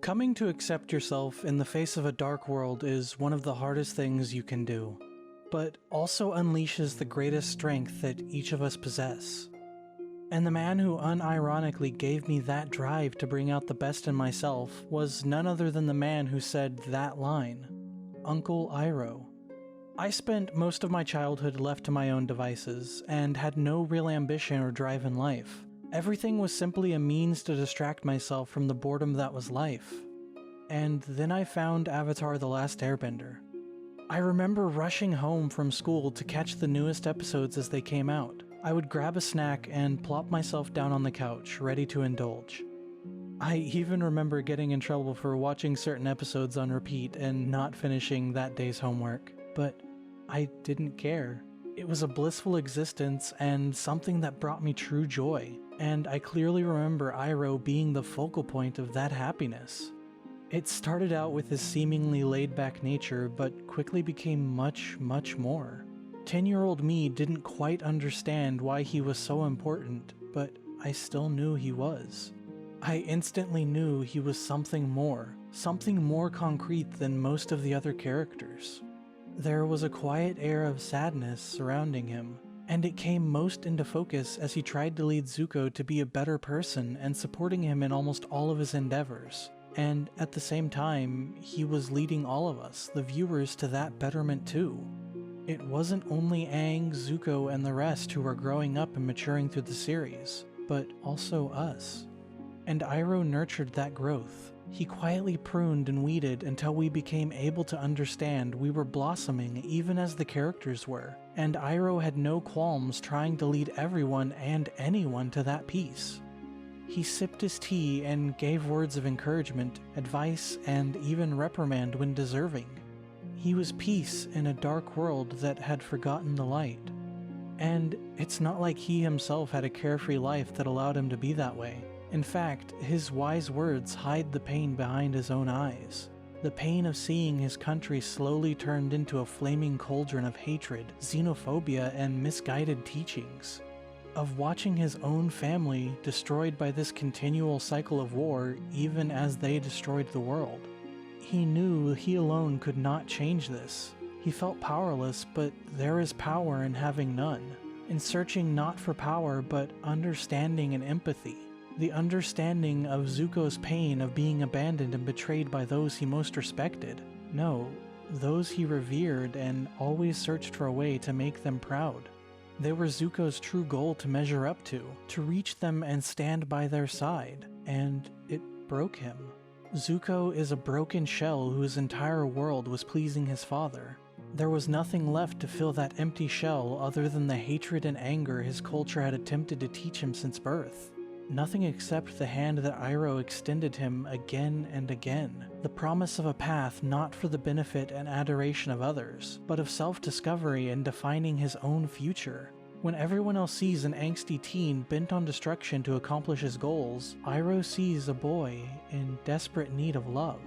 Coming to accept yourself in the face of a dark world is one of the hardest things you can do, but also unleashes the greatest strength that each of us possess. And the man who unironically gave me that drive to bring out the best in myself was none other than the man who said that line, Uncle Iroh. I spent most of my childhood left to my own devices, and had no real ambition or drive in life. Everything was simply a means to distract myself from the boredom that was life. And then I found Avatar: The Last Airbender. I remember rushing home from school to catch the newest episodes as they came out. I would grab a snack and plop myself down on the couch, ready to indulge. I even remember getting in trouble for watching certain episodes on repeat and not finishing that day's homework, but I didn't care. It was a blissful existence and something that brought me true joy, and I clearly remember Iroh being the focal point of that happiness. It started out with his seemingly laid-back nature, but quickly became much, much more. 10-year-old me didn't quite understand why he was so important, but I still knew he was. I instantly knew he was something more concrete than most of the other characters. There was a quiet air of sadness surrounding him, and it came most into focus as he tried to lead Zuko to be a better person and supporting him in almost all of his endeavors. And at the same time, he was leading all of us, the viewers, to that betterment too. It wasn't only Aang, Zuko, and the rest who were growing up and maturing through the series, but also us. And Iroh nurtured that growth. He quietly pruned and weeded until we became able to understand we were blossoming even as the characters were, and Iroh had no qualms trying to lead everyone and anyone to that peace. He sipped his tea and gave words of encouragement, advice, and even reprimand when deserving. He was peace in a dark world that had forgotten the light. And it's not like he himself had a carefree life that allowed him to be that way. In fact, his wise words hide the pain behind his own eyes. The pain of seeing his country slowly turned into a flaming cauldron of hatred, xenophobia, and misguided teachings. Of watching his own family destroyed by this continual cycle of war even as they destroyed the world. He knew he alone could not change this. He felt powerless, but there is power in having none. In searching not for power but understanding and empathy. The understanding of Zuko's pain of being abandoned and betrayed by those he most respected. No, those he revered and always searched for a way to make them proud. They were Zuko's true goal to measure up to reach them and stand by their side, and it broke him. Zuko is a broken shell whose entire world was pleasing his father. There was nothing left to fill that empty shell other than the hatred and anger his culture had attempted to teach him since birth. Nothing except the hand that Iroh extended him again and again. The promise of a path not for the benefit and adoration of others, but of self-discovery and defining his own future. When everyone else sees an angsty teen bent on destruction to accomplish his goals, Iroh sees a boy in desperate need of love.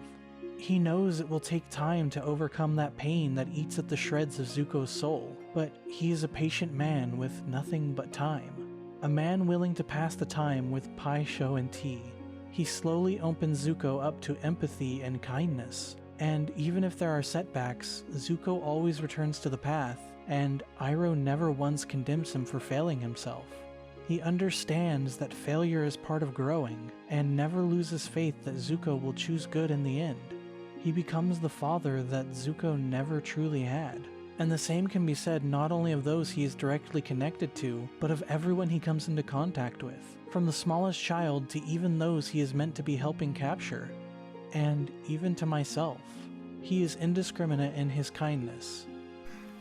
He knows it will take time to overcome that pain that eats at the shreds of Zuko's soul, but he is a patient man with nothing but time. A man willing to pass the time with pai sho and tea. He slowly opens Zuko up to empathy and kindness. And even if there are setbacks, Zuko always returns to the path, and Iroh never once condemns him for failing himself. He understands that failure is part of growing, and never loses faith that Zuko will choose good in the end. He becomes the father that Zuko never truly had. And the same can be said not only of those he is directly connected to, but of everyone he comes into contact with, from the smallest child to even those he is meant to be helping capture. And even to myself. He is indiscriminate in his kindness.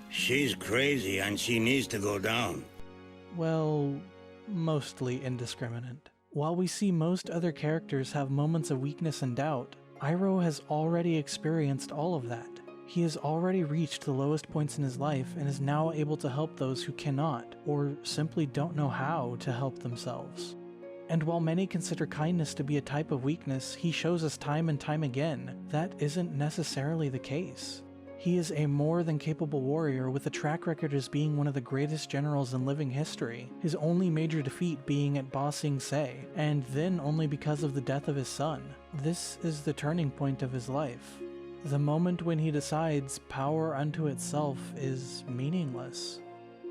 She's crazy and she needs to go down. Well, mostly indiscriminate. While we see most other characters have moments of weakness and doubt, Iroh has already experienced all of that. He has already reached the lowest points in his life and is now able to help those who cannot, or simply don't know how to help themselves. And while many consider kindness to be a type of weakness, he shows us time and time again that isn't necessarily the case. He is a more than capable warrior with a track record as being one of the greatest generals in living history, his only major defeat being at Ba Sing Se, and then only because of the death of his son. This is the turning point of his life. The moment when he decides power unto itself is meaningless.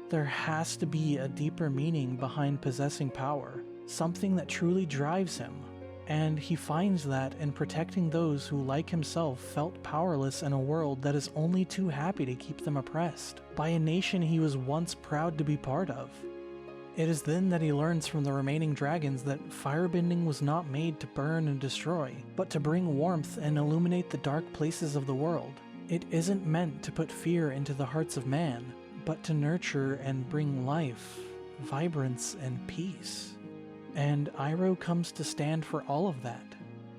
There has to be a deeper meaning behind possessing power, something that truly drives him. And he finds that in protecting those who, like himself, felt powerless in a world that is only too happy to keep them oppressed, by a nation he was once proud to be part of. It is then that he learns from the remaining dragons that firebending was not made to burn and destroy, but to bring warmth and illuminate the dark places of the world. It isn't meant to put fear into the hearts of man, but to nurture and bring life, vibrance, and peace. And Iroh comes to stand for all of that.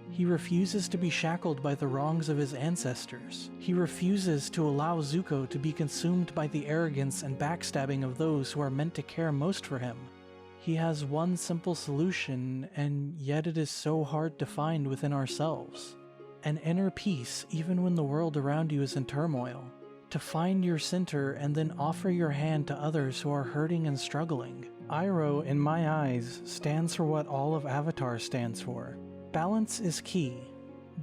He refuses to be shackled by the wrongs of his ancestors. He refuses to allow Zuko to be consumed by the arrogance and backstabbing of those who are meant to care most for him. He has one simple solution, and yet it is so hard to find within ourselves. An inner peace even when the world around you is in turmoil. To find your center and then offer your hand to others who are hurting and struggling. Iroh, in my eyes, stands for what all of Avatar stands for. Balance is key.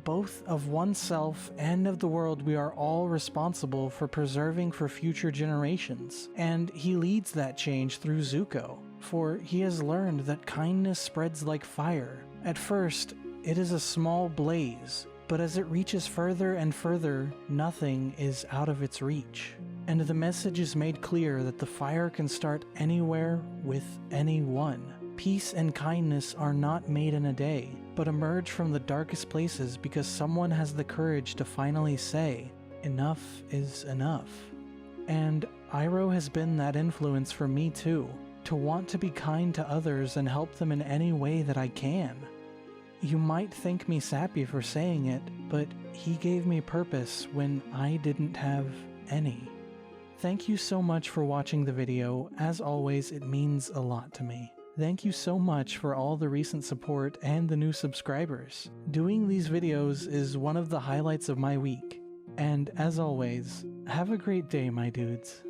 Both of oneself and of the world we are all responsible for preserving for future generations, and he leads that change through Zuko, for he has learned that kindness spreads like fire. At first, it is a small blaze, but as it reaches further and further, nothing is out of its reach. And the message is made clear that the fire can start anywhere with anyone. Peace and kindness are not made in a day, but emerge from the darkest places because someone has the courage to finally say, enough is enough. And Iroh has been that influence for me too, to want to be kind to others and help them in any way that I can. You might think me sappy for saying it, but he gave me purpose when I didn't have any. Thank you so much for watching the video. As always, it means a lot to me. Thank you so much for all the recent support and the new subscribers. Doing these videos is one of the highlights of my week. And as always, have a great day, my dudes.